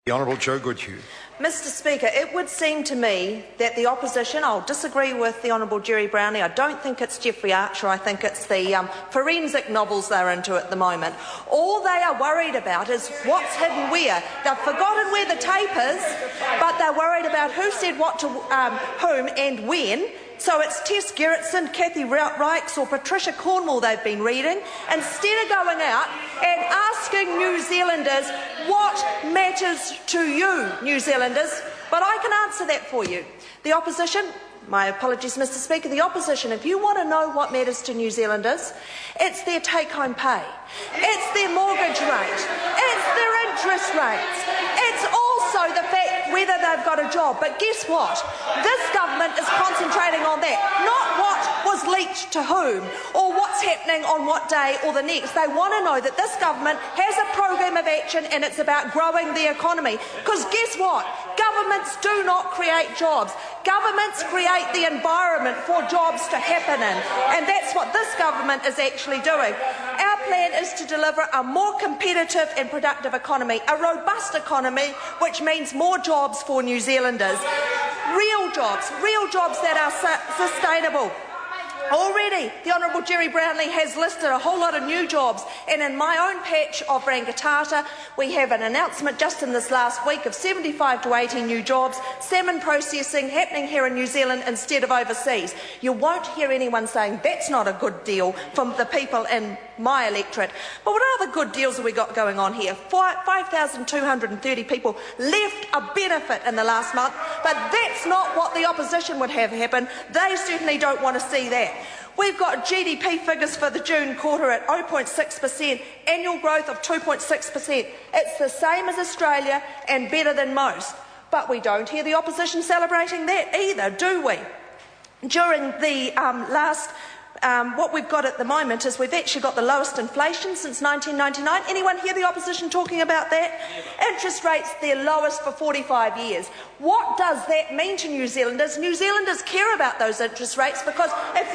The Honourable Joe Goodhue. Mr Speaker, it would seem to me that the opposition, I'll disagree with the Honourable Jerry Brownlee, I don't think it's Jeffrey Archer, I think it's the forensic novels they're into at the moment. All they are worried about is what's hidden where. They've forgotten where the tape is, but they're worried about who said what to whom and when. So it's Tess Gerritsen, Kathy Reichs or Patricia Cornwall they've been reading, instead of going out and asking New Zealanders what matters to you, New Zealanders. But I can answer that for you. The opposition, my apologies, Mr Speaker, the opposition, if you want to know what matters to New Zealanders, it's their take-home pay, it's their mortgage rate, it's their interest rates, it's also the fact whether they've got a job. But guess what? This government is concentrating on that, not what was leaked to whom or what's happening on what day or the next. They want to know that this government has a program of action and it's about growing the economy. Because guess what? Governments do not create jobs. Governments create the environment for jobs to happen in, and that's what this government is actually doing. Our plan is to deliver a more competitive and productive economy, a robust economy, which means more jobs for New Zealanders. Real jobs that are sustainable. Already, the Honourable Jerry Brownlee has listed a whole lot of new jobs, and in my own patch of Rangitata, we have an announcement just in this last week of 75 to 80 new jobs, salmon processing happening here in New Zealand instead of overseas. You won't hear anyone saying that's not a good deal from the people in my electorate. But what other good deals have we got going on here? 5,230 people left a benefit in the last month, but that's not what the opposition would have happen. They certainly don't want to see that. We've got GDP figures for the June quarter at 0.6%, annual growth of 2.6%. It's the same as Australia and better than most. But we don't hear the opposition celebrating that either, do we? During the what we've got at the moment is we've actually got the lowest inflation since 1999. Anyone hear the opposition talking about that? Interest rates, their lowest for 45 years. What does that mean to New Zealanders? New Zealanders care about those interest rates because if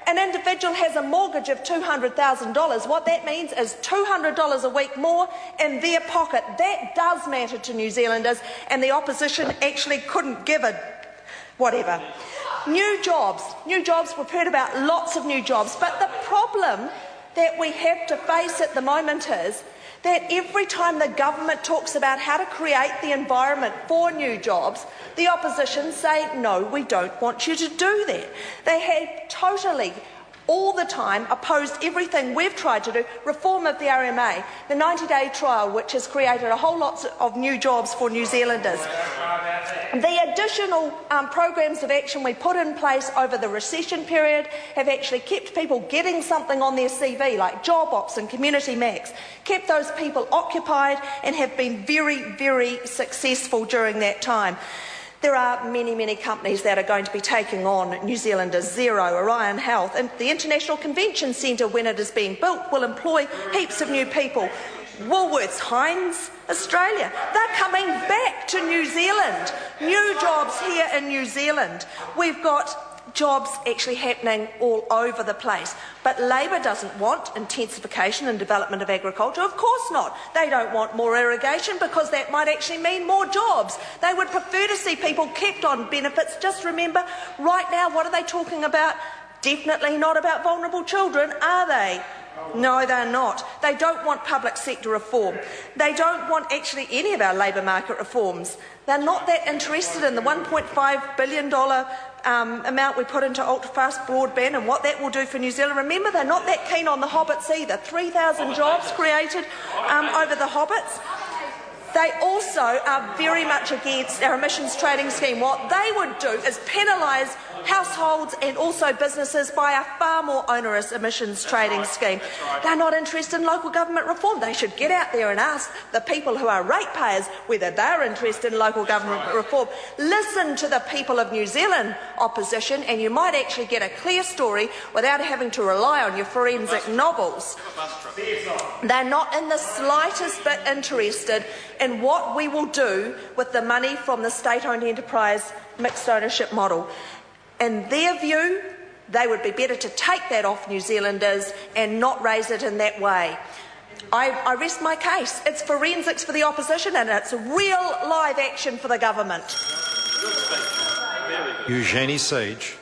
an individual has a mortgage of $200,000, what that means is $200 a week more in their pocket. That does matter to New Zealanders, and the opposition actually couldn't give a whatever. New jobs, we've heard about lots of new jobs, but the problem that we have to face at the moment is that every time the government talks about how to create the environment for new jobs, the opposition say, no, we don't want you to do that. They have totally, all the time, opposed everything we've tried to do, reform of the RMA, the 90-day trial, which has created a whole lot of new jobs for New Zealanders. The additional programs of action we put in place over the recession period have actually kept people getting something on their CV, like Job Ops and Community Max, kept those people occupied and have been very, very successful during that time. There are many, many companies that are going to be taking on New Zealanders. Xero, Orion Health, and the International Convention Centre, when it is being built, will employ heaps of new people. Woolworths, Heinz, Australia, they're coming back to New Zealand. New jobs here in New Zealand. We've got jobs actually happening all over the place. But Labor doesn't want intensification and development of agriculture. Of course not. They don't want more irrigation because that might actually mean more jobs. They would prefer to see people kept on benefits. Just remember, right now, what are they talking about? Definitely not about vulnerable children, are they? No, they're not. They don't want public sector reform. They don't want actually any of our labour market reforms. They're not that interested in the $1.5 billion amount we put into ultra-fast broadband and what that will do for New Zealand. Remember, they're not that keen on the Hobbits either. 3,000 jobs created over the Hobbits. They also are very much against our emissions trading scheme. What they would do is penalise households and also businesses by a far more onerous emissions trading scheme. They're not interested in local government reform. They should get out there and ask the people who are ratepayers whether they're interested in local government reform. Listen to the people of New Zealand, opposition, and you might actually get a clear story without having to rely on your forensic novels. They're not in the slightest bit interested in what we will do with the money from the state-owned enterprise mixed ownership model. In their view, they would be better to take that off New Zealanders and not raise it in that way. I rest my case. It's forensics for the opposition and it's real live action for the government. Eugenie Sage.